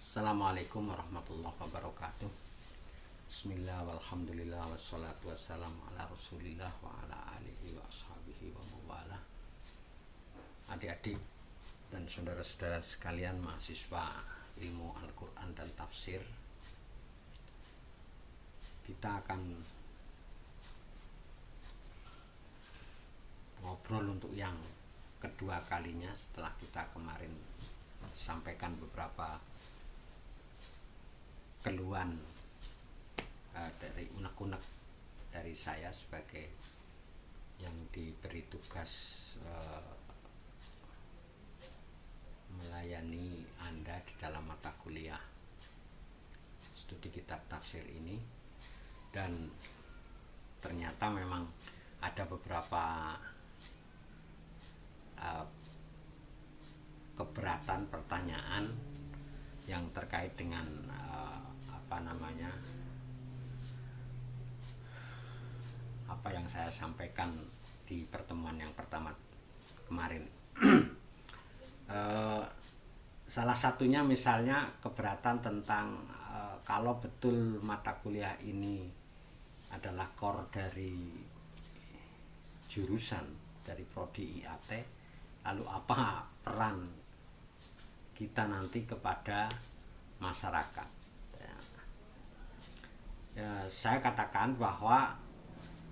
Assalamualaikum warahmatullahi wabarakatuh. Bismillah walhamdulillah wassalatu wassalamu ala rasulillah wa ala alihi wa ashabihi wa mawala. Adik-adik dan saudara-saudara sekalian mahasiswa ilmu Al-Quran dan tafsir, kita akan ngobrol untuk yang kedua kalinya setelah kita kemarin sampaikan beberapa keluhan dari unek-unek dari saya sebagai yang diberi tugas melayani Anda di dalam mata kuliah studi kitab tafsir ini. Dan ternyata memang ada beberapa keberatan pertanyaan yang terkait dengan apa yang saya sampaikan di pertemuan yang pertama kemarin. Salah satunya misalnya keberatan tentang kalau betul mata kuliah ini adalah core dari jurusan dari prodi IAT, lalu apa peran kita nanti kepada masyarakat. Saya katakan bahwa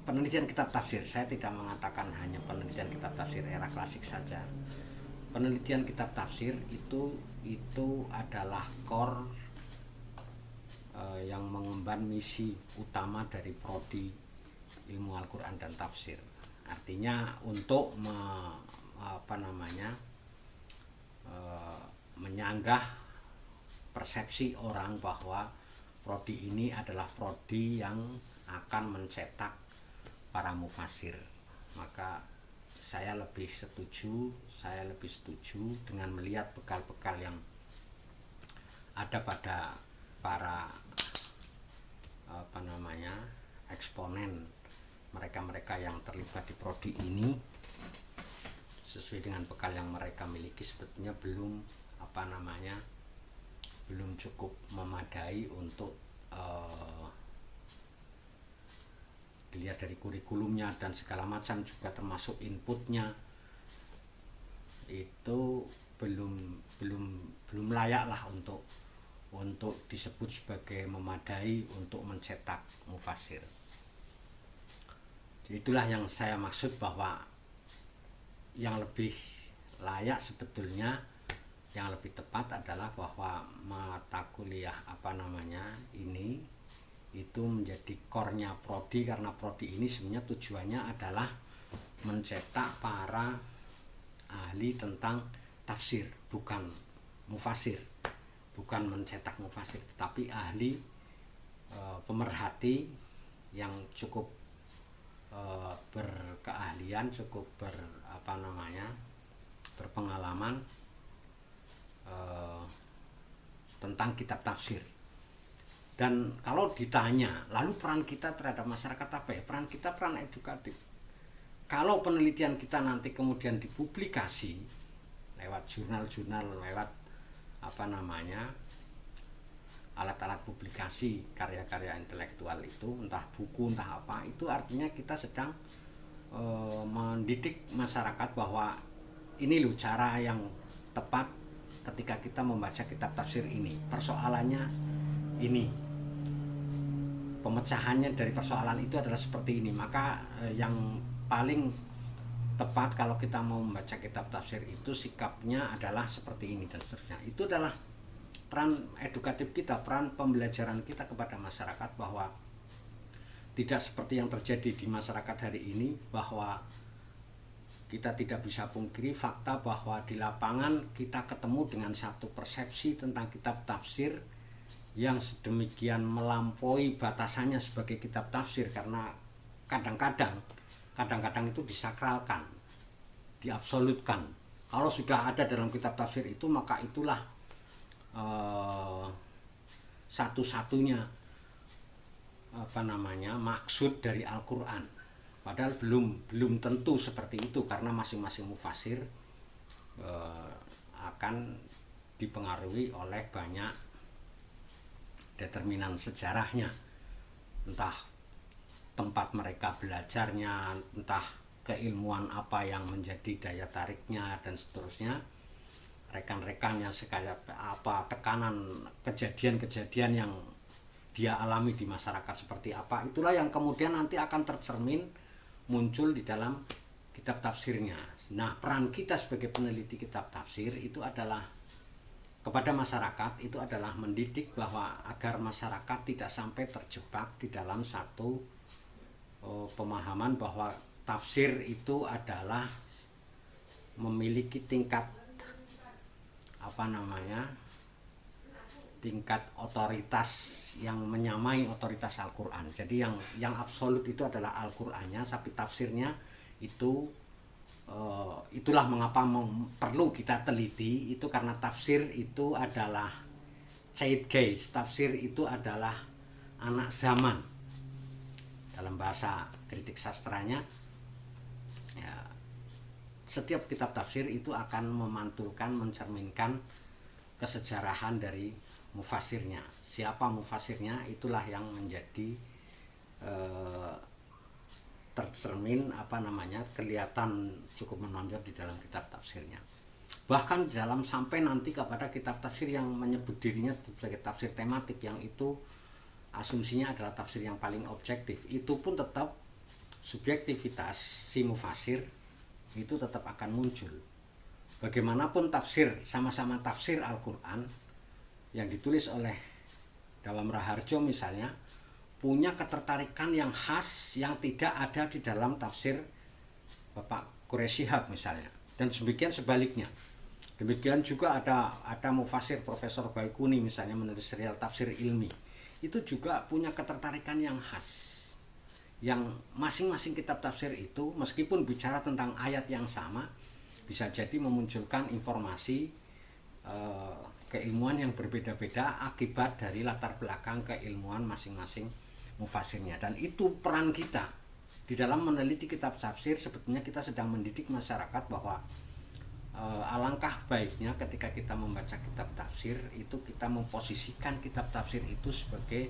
penelitian kitab tafsir, saya tidak mengatakan hanya penelitian kitab tafsir era klasik saja. Penelitian kitab tafsir itu adalah core yang mengemban misi utama dari prodi ilmu Al-Quran dan tafsir. Artinya untuk menyanggah persepsi orang bahwa prodi ini adalah prodi yang akan mencetak para mufasir. Maka saya lebih setuju dengan melihat bekal-bekal yang ada pada para eksponen, mereka-mereka yang terlibat di prodi ini. Sesuai dengan bekal yang mereka miliki sebetulnya belum cukup memadai untuk dilihat dari kurikulumnya dan segala macam, juga termasuk inputnya itu belum layak lah untuk disebut sebagai memadai untuk mencetak mufasir. Jadi itulah yang saya maksud, bahwa yang lebih layak sebetulnya, yang lebih tepat adalah bahwa mata kuliah ini itu menjadi core-nya prodi, karena prodi ini sebenarnya tujuannya adalah mencetak para ahli tentang tafsir, bukan mufasir, bukan mencetak mufasir, tetapi ahli pemerhati yang cukup berkeahlian, cukup berpengalaman tentang kitab tafsir. Dan kalau ditanya lalu peran kita terhadap masyarakat apa ya? Peran kita peran edukatif. Kalau penelitian kita nanti kemudian dipublikasi lewat jurnal-jurnal, lewat alat-alat publikasi karya-karya intelektual itu, entah buku entah apa, itu artinya kita sedang mendidik masyarakat bahwa ini loh cara yang tepat ketika kita membaca kitab tafsir ini. Persoalannya ini, pemecahannya dari persoalan itu adalah seperti ini. Maka yang paling tepat kalau kita mau membaca kitab tafsir itu sikapnya adalah seperti ini dan seterusnya. Itu adalah peran edukatif kita, peran pembelajaran kita kepada masyarakat, bahwa tidak seperti yang terjadi di masyarakat hari ini, bahwa kita tidak bisa pungkiri fakta bahwa di lapangan kita ketemu dengan satu persepsi tentang kitab tafsir yang sedemikian melampaui batasannya sebagai kitab tafsir, karena kadang-kadang itu disakralkan, diabsolutkan. Kalau sudah ada dalam kitab tafsir itu, maka itulah satu-satunya maksud dari Al-Quran. Padahal belum tentu seperti itu, karena masing-masing mufasir akan dipengaruhi oleh banyak determinan sejarahnya, entah tempat mereka belajarnya, entah keilmuan apa yang menjadi daya tariknya dan seterusnya, rekan-rekannya sekaya apa, tekanan kejadian-kejadian yang dia alami di masyarakat seperti apa, itulah yang kemudian nanti akan tercermin muncul di dalam kitab tafsirnya. Nah, peran kita sebagai peneliti kitab tafsir itu adalah kepada masyarakat, itu adalah mendidik bahwa agar masyarakat tidak sampai terjebak di dalam satu pemahaman bahwa tafsir itu adalah memiliki tingkat tingkat otoritas yang menyamai otoritas Al-Quran. Jadi yang absolut itu adalah Al-Qurannya, tapi tafsirnya itu itulah mengapa perlu kita teliti itu, karena tafsir itu adalah zeitgeist, tafsir itu adalah anak zaman dalam bahasa kritik sastranya. Ya, setiap kitab tafsir itu akan memantulkan, mencerminkan kesejarahan dari mufasirnya. Siapa mufasirnya, itulah yang menjadi tercermin kelihatan cukup menonjol di dalam kitab tafsirnya. Bahkan di dalam sampai nanti kepada kitab tafsir yang menyebut dirinya sebagai tafsir tematik, yang itu asumsinya adalah tafsir yang paling objektif, itu pun tetap subjektivitas si mufasir itu tetap akan muncul. Bagaimanapun tafsir, sama-sama tafsir Al-Quran yang ditulis oleh Dawam Raharjo misalnya, punya ketertarikan yang khas yang tidak ada di dalam tafsir Bapak Quraish Shihab misalnya, dan demikian sebaliknya. Demikian juga ada mufasir Profesor Baikuni misalnya menulis serial tafsir ilmi, itu juga punya ketertarikan yang khas, yang masing-masing kitab tafsir itu meskipun bicara tentang ayat yang sama, bisa jadi memunculkan informasi keilmuan yang berbeda-beda akibat dari latar belakang keilmuan masing-masing mufasirnya. Dan itu peran kita di dalam meneliti kitab tafsir. Sebetulnya kita sedang mendidik masyarakat bahwa alangkah baiknya ketika kita membaca kitab tafsir itu kita memposisikan kitab tafsir itu sebagai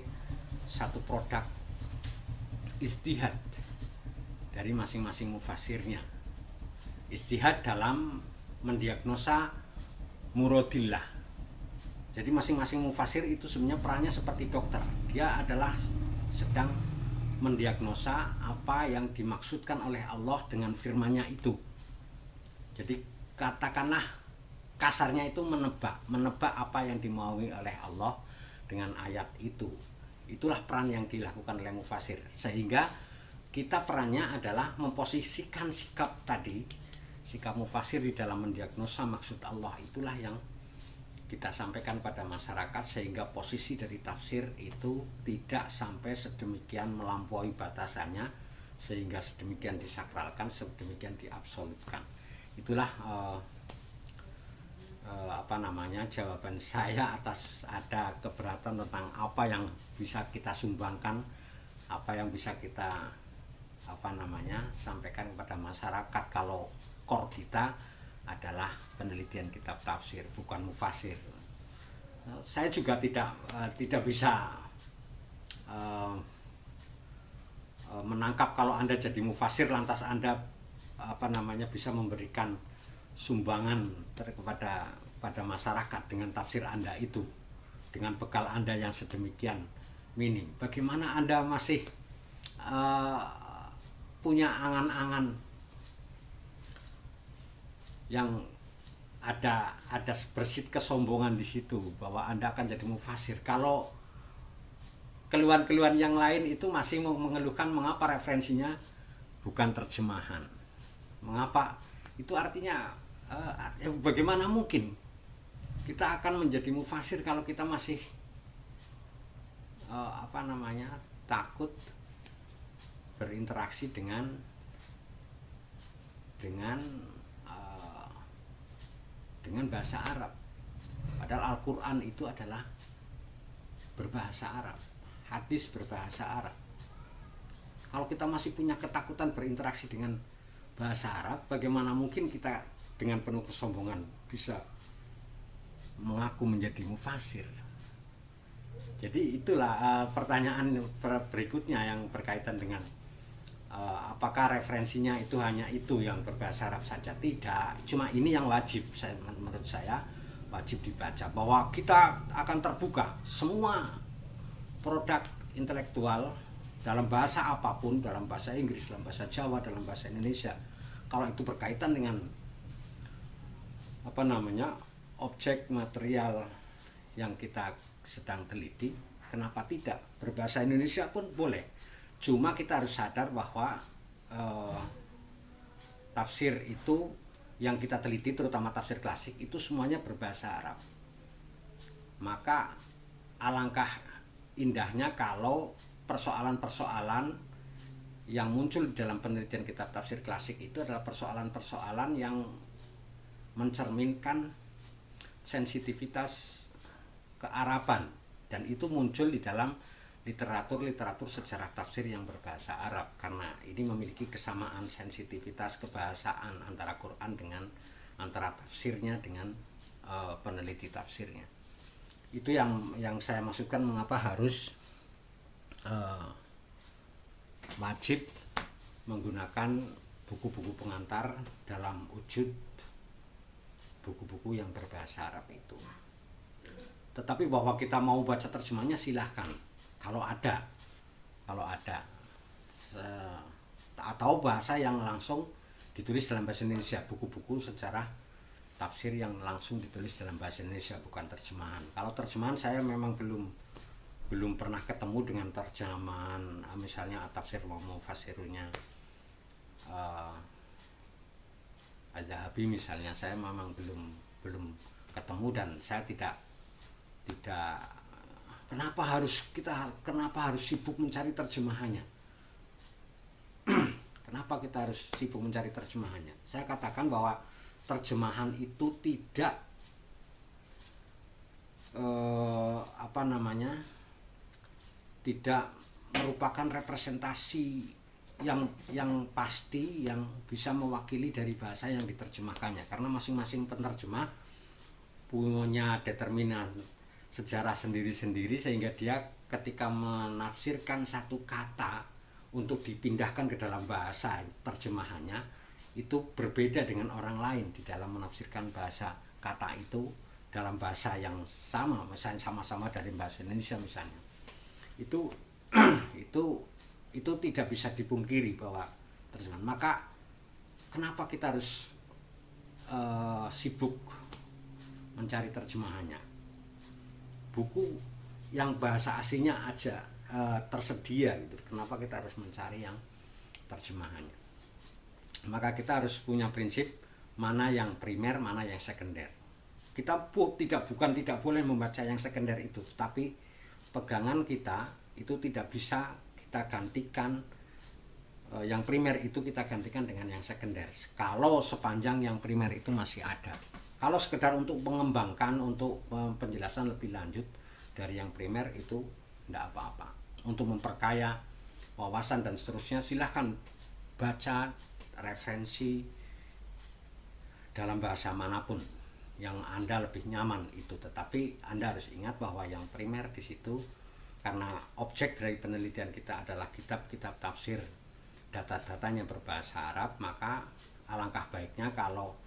satu produk ijtihad dari masing-masing mufasirnya. Ijtihad dalam mendiagnosa muradillah. Jadi masing-masing mufasir itu sebenarnya perannya seperti dokter. Dia adalah sedang mendiagnosa apa yang dimaksudkan oleh Allah dengan firman-Nya itu. Jadi katakanlah kasarnya itu menebak apa yang dimaui oleh Allah dengan ayat itu. Itulah peran yang dilakukan oleh mufasir. Sehingga kita perannya adalah memposisikan sikap tadi, sikap mufasir di dalam mendiagnosa maksud Allah, itulah yang kita sampaikan pada masyarakat, sehingga posisi dari tafsir itu tidak sampai sedemikian melampaui batasannya, sehingga sedemikian disakralkan, sedemikian diabsolutkan. Itulah jawaban saya atas ada keberatan tentang apa yang bisa kita sumbangkan, apa yang bisa kita sampaikan kepada masyarakat kalau core kita adalah penelitian kitab tafsir, bukan mufasir. Saya juga tidak bisa menangkap kalau Anda jadi mufasir lantas Anda bisa memberikan sumbangan pada masyarakat dengan tafsir Anda itu, dengan bekal Anda yang sedemikian minim. Bagaimana Anda masih punya angan-angan yang ada bersit kesombongan di situ bahwa Anda akan jadi mufasir, kalau keluhan-keluhan yang lain itu masih mengeluhkan mengapa referensinya bukan terjemahan, mengapa itu artinya bagaimana mungkin kita akan menjadi mufasir kalau kita masih takut berinteraksi dengan bahasa Arab. Padahal Al-Quran itu adalah berbahasa Arab, hadis berbahasa Arab. Kalau kita masih punya ketakutan berinteraksi dengan bahasa Arab, bagaimana mungkin kita dengan penuh kesombongan bisa mengaku menjadi mufasir? Jadi itulah pertanyaan berikutnya yang berkaitan dengan apakah referensinya itu hanya itu yang berbahasa Arab saja. Tidak, cuma ini yang wajib, menurut saya wajib dibaca, bahwa kita akan terbuka semua produk intelektual dalam bahasa apapun, dalam bahasa Inggris, dalam bahasa Jawa, dalam bahasa Indonesia, kalau itu berkaitan dengan objek material yang kita sedang teliti, kenapa tidak berbahasa Indonesia pun boleh. Cuma kita harus sadar bahwa tafsir itu yang kita teliti, terutama tafsir klasik, itu semuanya berbahasa Arab. Maka alangkah indahnya kalau persoalan-persoalan yang muncul di dalam penelitian kitab tafsir klasik itu adalah persoalan-persoalan yang mencerminkan sensitivitas kearaban, dan itu muncul di dalam literatur sejarah tafsir yang berbahasa Arab, karena ini memiliki kesamaan sensitivitas kebahasaan antara Quran dengan antara tafsirnya dengan peneliti tafsirnya. Itu yang saya maksudkan mengapa harus wajib menggunakan buku-buku pengantar dalam wujud buku-buku yang berbahasa Arab itu. Tetapi bahwa kita mau baca terjemahnya silahkan, kalau ada atau bahasa yang langsung ditulis dalam bahasa Indonesia, buku-buku sejarah tafsir yang langsung ditulis dalam bahasa Indonesia, bukan terjemahan. Kalau terjemahan saya memang belum pernah ketemu dengan terjemahan, misalnya tafsir Mufassirunya Az-Zahabi misalnya, saya memang belum ketemu, dan saya tidak kenapa harus sibuk mencari terjemahannya. Kenapa kita harus sibuk mencari terjemahannya? Saya katakan bahwa terjemahan itu tidak tidak merupakan representasi yang pasti yang bisa mewakili dari bahasa yang diterjemahkannya, karena masing-masing penerjemah punya determinan sejarah sendiri-sendiri, sehingga dia ketika menafsirkan satu kata untuk dipindahkan ke dalam bahasa terjemahannya itu berbeda dengan orang lain di dalam menafsirkan bahasa kata itu dalam bahasa yang sama, misalnya sama-sama dari bahasa Indonesia misalnya. Itu itu tidak bisa dipungkiri bahwa terjemahan. Maka kenapa kita harus sibuk mencari terjemahannya? Buku yang bahasa aslinya aja tersedia gitu, kenapa kita harus mencari yang terjemahannya? Maka kita harus punya prinsip mana yang primer, mana yang sekunder. Kita tidak boleh membaca yang sekunder itu, tapi pegangan kita itu tidak bisa kita gantikan, yang primer itu kita gantikan dengan yang sekunder kalau sepanjang yang primer itu masih ada. Kalau sekedar untuk mengembangkan, untuk penjelasan lebih lanjut dari yang primer, itu tidak apa-apa. Untuk memperkaya wawasan dan seterusnya, silahkan baca referensi dalam bahasa manapun yang Anda lebih nyaman itu. Tetapi Anda harus ingat bahwa yang primer di situ, karena objek dari penelitian kita adalah kitab-kitab tafsir, data-datanya berbahasa Arab, maka alangkah baiknya kalau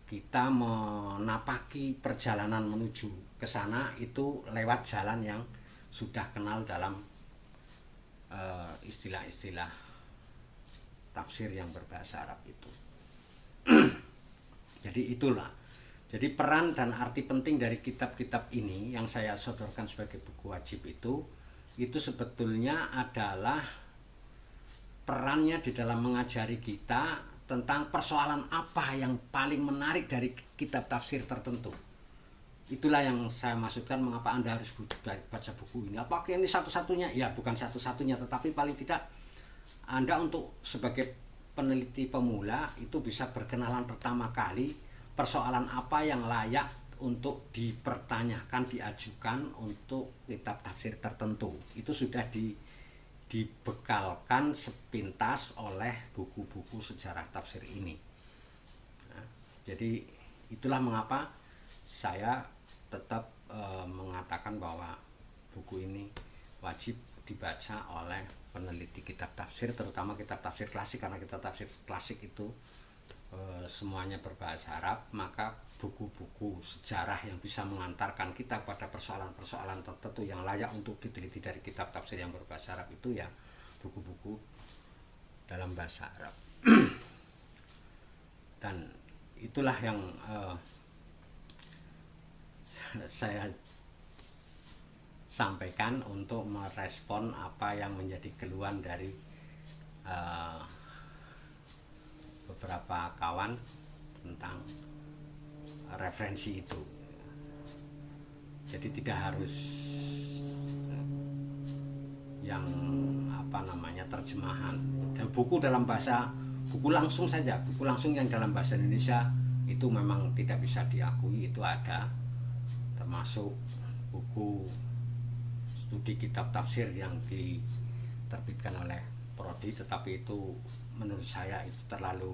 kita menapaki perjalanan menuju ke sana itu lewat jalan yang sudah kenal dalam istilah-istilah tafsir yang berbahasa Arab itu. Jadi peran dan arti penting dari kitab-kitab ini yang saya sodorkan sebagai buku wajib itu sebetulnya adalah perannya di dalam mengajari kita tentang persoalan apa yang paling menarik dari kitab tafsir tertentu. Itulah yang saya maksudkan mengapa Anda harus baca buku ini. Apakah ini satu-satunya? Ya, bukan satu-satunya, tetapi paling tidak Anda untuk sebagai peneliti pemula itu bisa berkenalan pertama kali persoalan apa yang layak untuk dipertanyakan, diajukan untuk kitab tafsir tertentu. Itu sudah dibekalkan sepintas oleh buku-buku sejarah tafsir ini. Nah, jadi itulah mengapa saya tetap mengatakan bahwa buku ini wajib dibaca oleh peneliti kitab tafsir, terutama kitab tafsir klasik, karena kitab tafsir klasik itu semuanya berbahasa Arab. Maka buku-buku sejarah yang bisa mengantarkan kita pada persoalan-persoalan tertentu yang layak untuk diteliti dari kitab tafsir yang berbahasa Arab itu ya buku-buku dalam bahasa Arab. Dan itulah yang saya sampaikan untuk merespon apa yang menjadi keluhan dari beberapa kawan tentang referensi itu. Jadi tidak harus yang terjemahan dan buku dalam bahasa, buku langsung saja, buku langsung yang dalam bahasa Indonesia itu memang tidak bisa diakui, itu ada, termasuk buku studi kitab tafsir yang diterbitkan oleh Prodi, tetapi itu menurut saya itu terlalu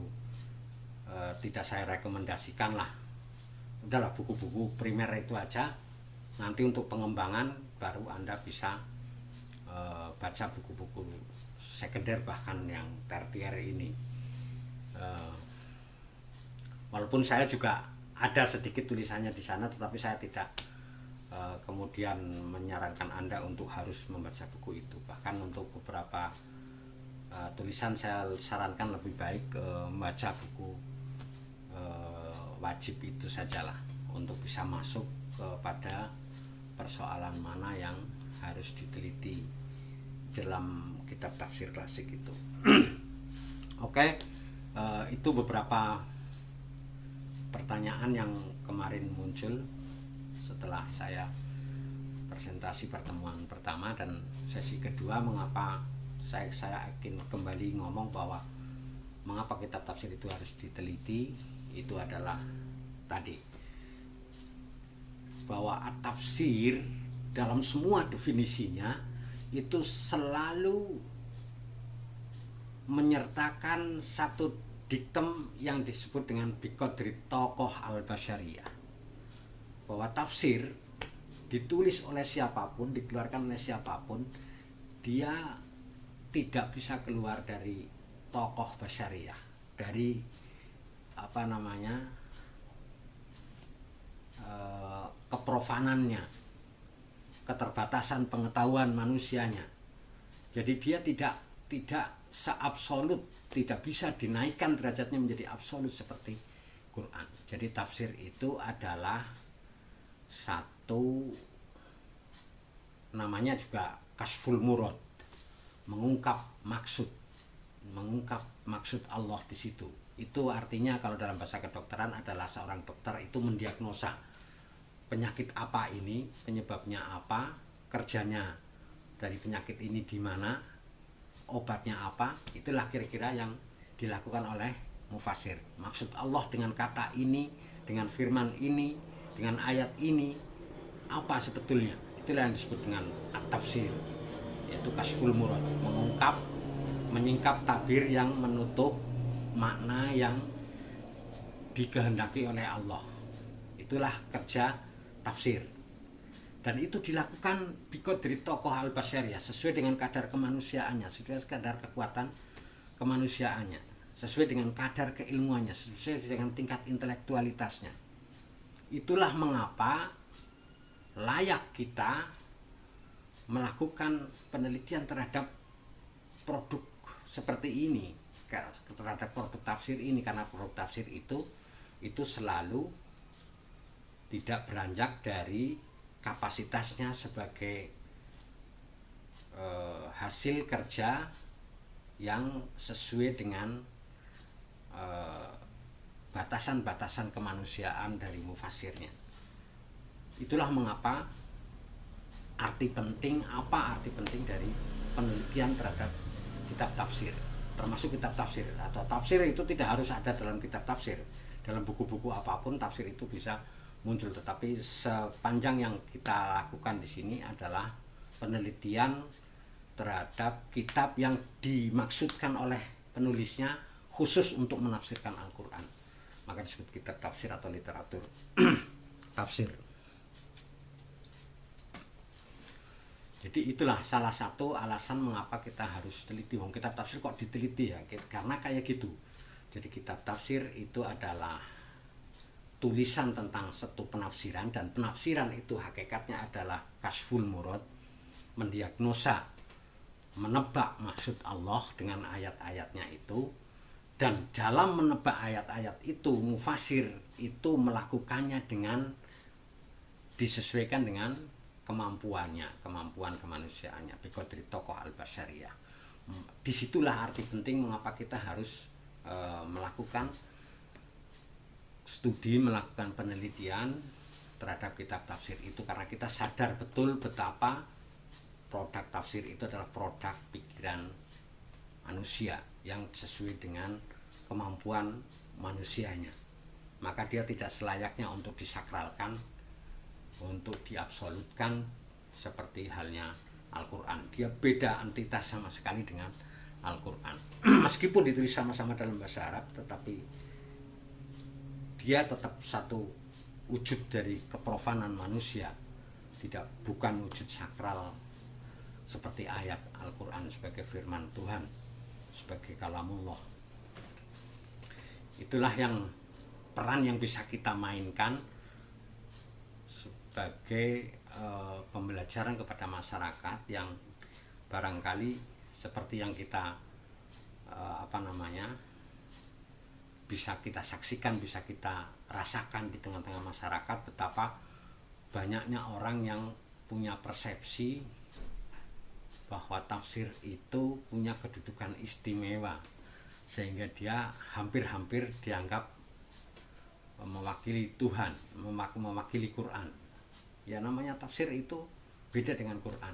tidak saya rekomendasikan lah. Udahlah, buku-buku primer itu aja, nanti untuk pengembangan baru Anda bisa baca buku-buku sekunder bahkan yang tertier ini. Walaupun saya juga ada sedikit tulisannya di sana, tetapi saya tidak kemudian menyarankan Anda untuk harus membaca buku itu. Bahkan untuk beberapa tulisan saya sarankan lebih baik membaca buku wajib itu sajalah, untuk bisa masuk kepada persoalan mana yang harus diteliti dalam kitab tafsir klasik itu. Oke, itu beberapa pertanyaan yang kemarin muncul setelah saya presentasi pertemuan pertama dan sesi kedua. Mengapa saya ingin kembali ngomong bahwa mengapa kitab tafsir itu harus diteliti, itu adalah tadi bahwa tafsir dalam semua definisinya itu selalu menyertakan satu diktum yang disebut dengan biqadri tokoh al-basyariyah, bahwa tafsir ditulis oleh siapapun, dikeluarkan oleh siapapun, dia tidak bisa keluar dari tokoh basyariyah, dari keprofanannya, keterbatasan pengetahuan manusianya. Jadi dia tidak seabsolut, tidak bisa dinaikkan derajatnya menjadi absolut seperti Quran. Jadi tafsir itu adalah satu, namanya juga kasful murad, mengungkap maksud Allah di situ. Itu artinya kalau dalam bahasa kedokteran adalah seorang dokter itu mendiagnosa penyakit apa ini, penyebabnya apa, kerjanya dari penyakit ini di mana, obatnya apa. Itulah kira-kira yang dilakukan oleh mufasir. Maksud Allah dengan kata ini, dengan firman ini, dengan ayat ini apa sebetulnya, itulah yang disebut dengan at-tafsir, yaitu kasful murad, mengungkap, menyingkap tabir yang menutup makna yang dikehendaki oleh Allah. Itulah kerja tafsir, dan itu dilakukan biqadri tokoh al-basyariyah, sesuai dengan kadar kemanusiaannya, sesuai kadar kekuatan kemanusiaannya, sesuai dengan kadar keilmuannya, sesuai dengan tingkat intelektualitasnya. Itulah mengapa layak kita melakukan penelitian terhadap produk seperti ini, terhadap produk tafsir ini, karena produk tafsir itu selalu tidak beranjak dari kapasitasnya sebagai hasil kerja yang sesuai dengan batasan-batasan kemanusiaan dari mufasirnya. Itulah mengapa arti penting dari penelitian terhadap kitab tafsir, termasuk kitab tafsir atau tafsir itu tidak harus ada dalam kitab tafsir. Dalam buku-buku apapun tafsir itu bisa muncul, tetapi sepanjang yang kita lakukan di sini adalah penelitian terhadap kitab yang dimaksudkan oleh penulisnya khusus untuk menafsirkan Al-Quran, maka disebut kitab tafsir atau literatur tafsir. Jadi itulah salah satu alasan mengapa kita harus teliti. Wong kitab tafsir kok diteliti ya? Karena kayak gitu. Jadi kitab tafsir itu adalah tulisan tentang satu penafsiran, dan penafsiran itu hakikatnya adalah kasful murad, mendiagnosa, menebak maksud Allah dengan ayat-ayatnya itu. Dan dalam menebak ayat-ayat itu, mufasir itu melakukannya dengan disesuaikan dengan kemampuan kemanusiaannya, biqadri tokoh al-basyariyah. Disitulah arti penting mengapa kita harus melakukan studi, melakukan penelitian terhadap kitab tafsir itu, karena kita sadar betul betapa produk tafsir itu adalah produk pikiran manusia yang sesuai dengan kemampuan manusianya. Maka dia tidak selayaknya untuk disakralkan, untuk diabsolutkan seperti halnya Al-Quran. Dia beda, entitas sama sekali dengan Al-Quran. Meskipun ditulis sama-sama dalam bahasa Arab, tetapi dia tetap satu wujud dari keprofanan manusia, bukan wujud sakral seperti ayat Al-Quran sebagai firman Tuhan, sebagai kalamullah. Itulah yang peran yang bisa kita mainkan sebagai pembelajaran kepada masyarakat yang barangkali seperti yang kita bisa kita saksikan, bisa kita rasakan di tengah-tengah masyarakat, betapa banyaknya orang yang punya persepsi bahwa tafsir itu punya kedudukan istimewa, sehingga dia hampir-hampir dianggap mewakili Tuhan, mewakili Quran. Ya, namanya tafsir itu beda dengan Quran.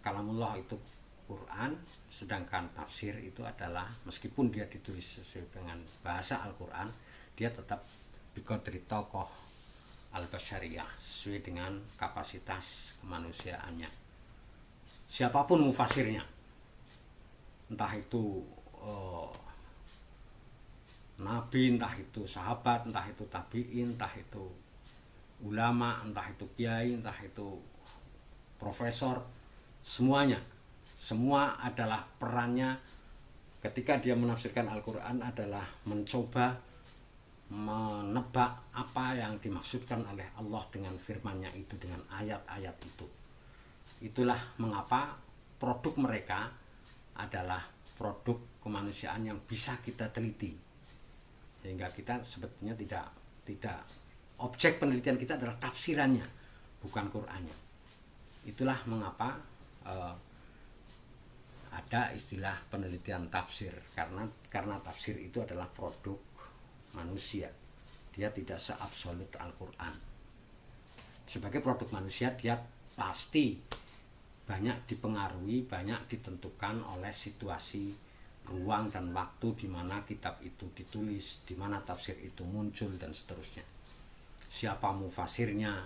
Kalamullah itu Quran, sedangkan tafsir itu adalah, meskipun dia ditulis sesuai dengan bahasa Al-Quran, dia tetap biqadri tokoh al-basyariyah, sesuai dengan kapasitas kemanusiaannya. Siapapun mufasirnya, entah itu nabi, entah itu sahabat, entah itu tabi'in, entah itu ulama, entah itu kiai, entah itu profesor, semuanya, semua adalah perannya ketika dia menafsirkan Al-Quran adalah mencoba menebak apa yang dimaksudkan oleh Allah dengan firman-Nya itu, dengan ayat-ayat itu. Itulah mengapa produk mereka adalah produk kemanusiaan yang bisa kita teliti, sehingga kita sebetulnya tidak objek penelitian kita adalah tafsirannya, bukan Qur'annya. Itulah mengapa ada istilah penelitian tafsir, karena tafsir itu adalah produk manusia. Dia tidak seabsolut Al-Quran. Sebagai produk manusia, dia pasti banyak dipengaruhi, banyak ditentukan oleh situasi, ruang dan waktu di mana kitab itu ditulis, di mana tafsir itu muncul, dan seterusnya. Siapa mufasirnya,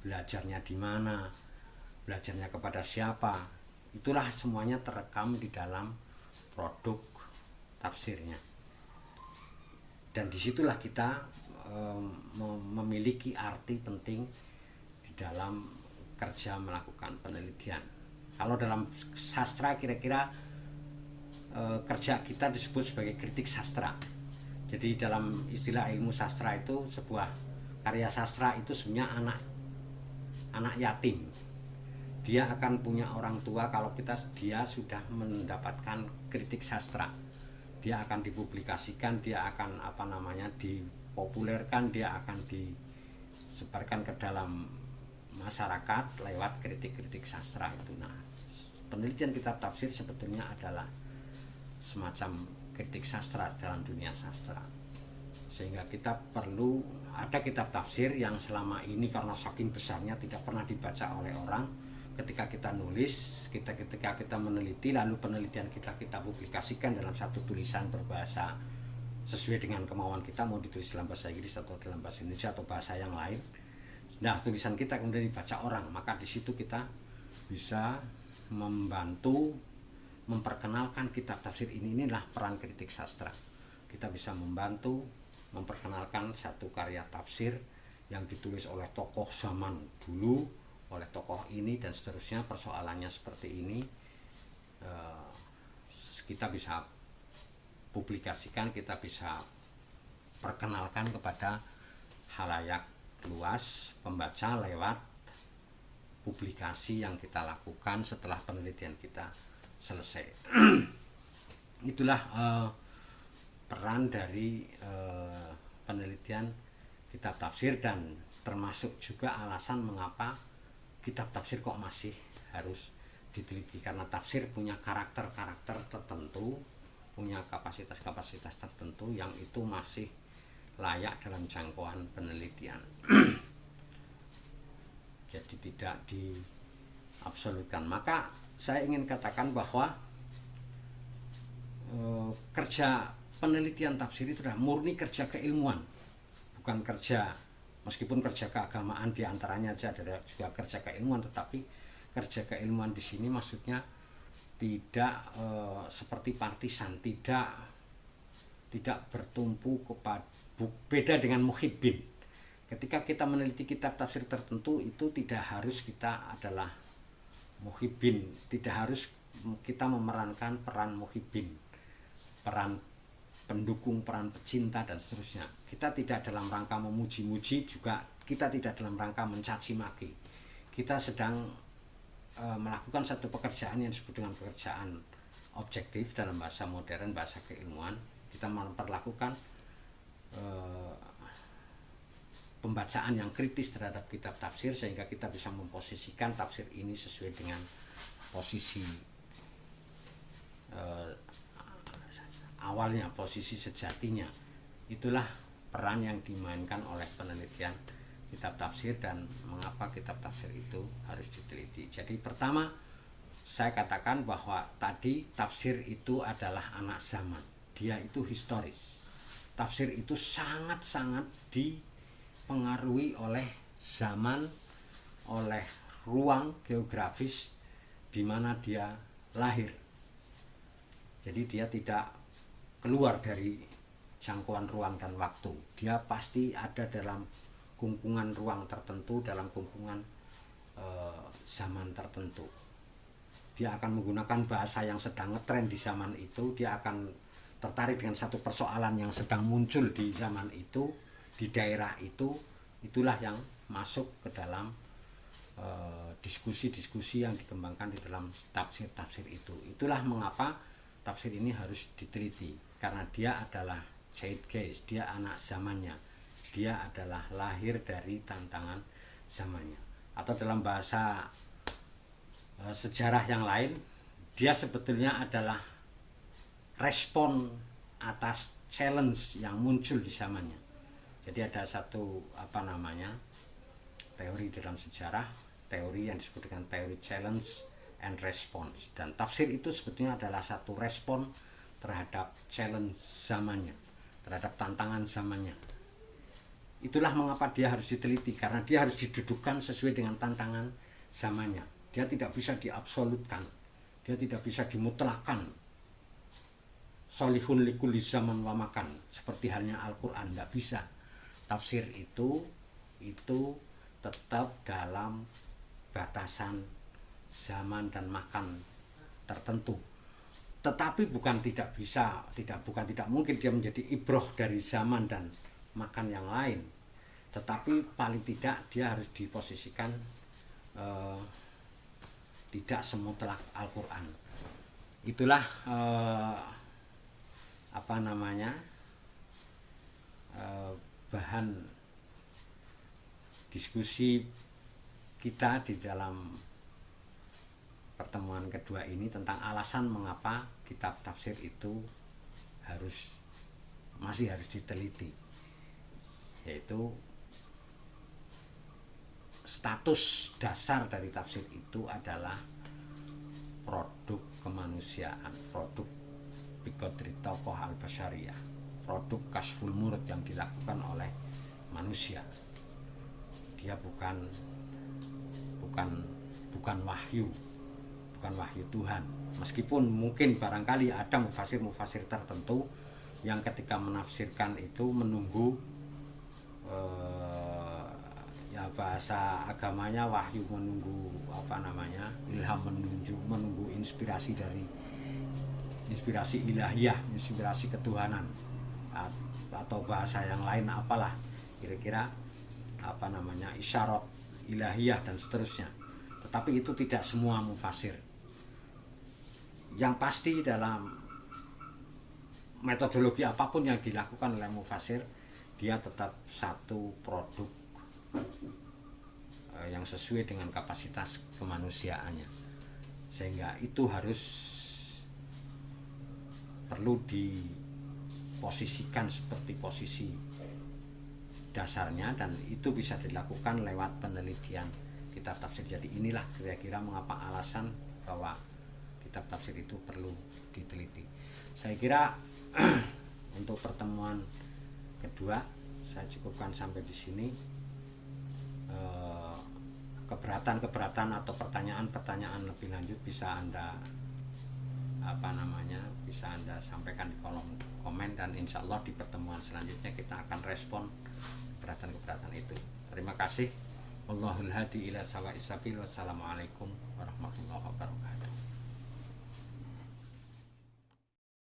belajarnya di mana, belajarnya kepada siapa, itulah semuanya terekam di dalam produk tafsirnya. Dan disitulah kita memiliki arti penting di dalam kerja melakukan penelitian. Kalau dalam sastra kira-kira kerja kita disebut sebagai kritik sastra. Jadi dalam istilah ilmu sastra itu, sebuah karya sastra itu sebenarnya anak yatim. Dia akan punya orang tua kalau dia sudah mendapatkan kritik sastra. Dia akan dipublikasikan, dia akan dipopulerkan, dia akan disebarkan ke dalam masyarakat lewat kritik-kritik sastra itu. Nah, penelitian kitab tafsir sebetulnya adalah semacam kritik sastra dalam dunia sastra. Sehingga kita perlu ada kitab tafsir yang selama ini karena saking besarnya tidak pernah dibaca oleh orang. Ketika kita nulis, ketika kita meneliti, lalu penelitian kita publikasikan dalam satu tulisan berbahasa sesuai dengan kemauan kita, mau ditulis dalam bahasa Inggris atau dalam bahasa Indonesia atau bahasa yang lain. Nah, tulisan kita kemudian dibaca orang, maka di situ kita bisa membantu memperkenalkan kitab tafsir ini. Inilah peran kritik sastra. Kita bisa membantu memperkenalkan satu karya tafsir yang ditulis oleh tokoh zaman dulu, oleh tokoh ini dan seterusnya, persoalannya seperti ini, kita bisa publikasikan, kita bisa perkenalkan kepada khalayak luas pembaca lewat publikasi yang kita lakukan setelah penelitian kita selesai. Itulah peran dari penelitian kitab tafsir, dan termasuk juga alasan mengapa kitab tafsir kok masih harus diteliti, karena tafsir punya karakter-karakter tertentu, punya kapasitas-kapasitas tertentu yang itu masih layak dalam jangkauan penelitian. Jadi tidak diabsolutkan. Maka saya ingin katakan bahwa kerja penelitian tafsir itu adalah murni kerja keilmuan, bukan kerja, meskipun kerja keagamaan diantaranya aja ada juga kerja keilmuan, tetapi kerja keilmuan di sini maksudnya tidak seperti partisan, tidak bertumpu kepada, beda dengan muhibbin. Ketika kita meneliti kitab tafsir tertentu, itu tidak harus kita adalah muhibbin, tidak harus kita memerankan peran muhibbin, peran pendukung, peran pecinta dan seterusnya. Kita tidak dalam rangka memuji-muji, juga kita tidak dalam rangka mencaci maki. Kita sedang melakukan satu pekerjaan yang disebut dengan pekerjaan objektif dalam bahasa modern, bahasa keilmuan. Kita memperlakukan pembacaan yang kritis terhadap kitab tafsir, sehingga kita bisa memposisikan tafsir ini sesuai dengan posisi awalnya, posisi sejatinya. Itulah peran yang dimainkan oleh penelitian kitab tafsir dan mengapa kitab tafsir itu harus diteliti. Jadi pertama, saya katakan bahwa tadi tafsir itu adalah anak zaman, dia itu historis. Tafsir itu sangat-sangat dipengaruhi oleh zaman, oleh ruang geografis di mana dia lahir. Jadi dia tidak keluar dari jangkauan ruang dan waktu. Dia pasti ada dalam kungkungan ruang tertentu, dalam kungkungan zaman tertentu. Dia akan menggunakan bahasa yang sedang ngetren di zaman itu, dia akan tertarik dengan satu persoalan yang sedang muncul di zaman itu, di daerah itu. Itulah yang masuk ke dalam diskusi-diskusi yang dikembangkan di dalam tafsir-tafsir itu. Itulah mengapa tafsir ini harus diteliti, karena dia adalah zeitgeist, dia anak zamannya, dia adalah lahir dari tantangan zamannya. Atau dalam bahasa sejarah yang lain, dia sebetulnya adalah respon atas challenge yang muncul di zamannya. Jadi ada satu teori dalam sejarah, teori yang disebut dengan teori challenge and response, dan tafsir itu sebetulnya adalah satu respon terhadap challenge zamannya, terhadap tantangan zamannya. Itulah mengapa dia harus diteliti, karena dia harus didudukkan sesuai dengan tantangan zamannya. Dia tidak bisa diabsolutkan, dia tidak bisa dimutlakkan. Solihun likulli zaman wa makan, seperti halnya Al-Quran, tidak bisa. Tafsir itu tetap dalam batasan zaman dan makan tertentu. Tetapi bukan tidak mungkin dia menjadi ibroh dari zaman dan makan yang lain. Tetapi paling tidak dia harus diposisikan tidak semutlak Al-Quran. Itulah bahan diskusi kita di dalam pertemuan kedua ini tentang alasan mengapa kitab tafsir itu masih harus diteliti, yaitu status dasar dari tafsir itu adalah produk kemanusiaan, produk biqadri tokoh al-basyariyah, produk kasful murad yang dilakukan oleh manusia. Dia bukan wahyu, bukan wahyu Tuhan. Meskipun mungkin barangkali ada mufasir tertentu yang ketika menafsirkan itu menunggu ya bahasa agamanya wahyu, menunggu ilham, menunggu inspirasi dari inspirasi ilahiyah, inspirasi ketuhanan, atau bahasa yang lain apalah kira-kira isyarat ilahiyah dan seterusnya. Tetapi itu tidak semua mufasir. Yang pasti dalam metodologi apapun yang dilakukan oleh mufasir, dia tetap satu produk yang sesuai dengan kapasitas kemanusiaannya, sehingga itu harus perlu diposisikan seperti posisi dasarnya, dan itu bisa dilakukan lewat penelitian kitab tafsir. Jadi inilah kira-kira mengapa alasan bahwa kitab tafsir itu perlu diteliti. Saya kira untuk pertemuan kedua saya cukupkan sampai di sini. Keberatan atau pertanyaan lebih lanjut bisa Anda bisa Anda sampaikan di kolom komen, dan insya Allah di pertemuan selanjutnya kita akan respon keberatan itu. Terima kasih. Wallahul hadi ila sawa'is sabil. Wassalamualaikum warahmatullahi wabarakatuh.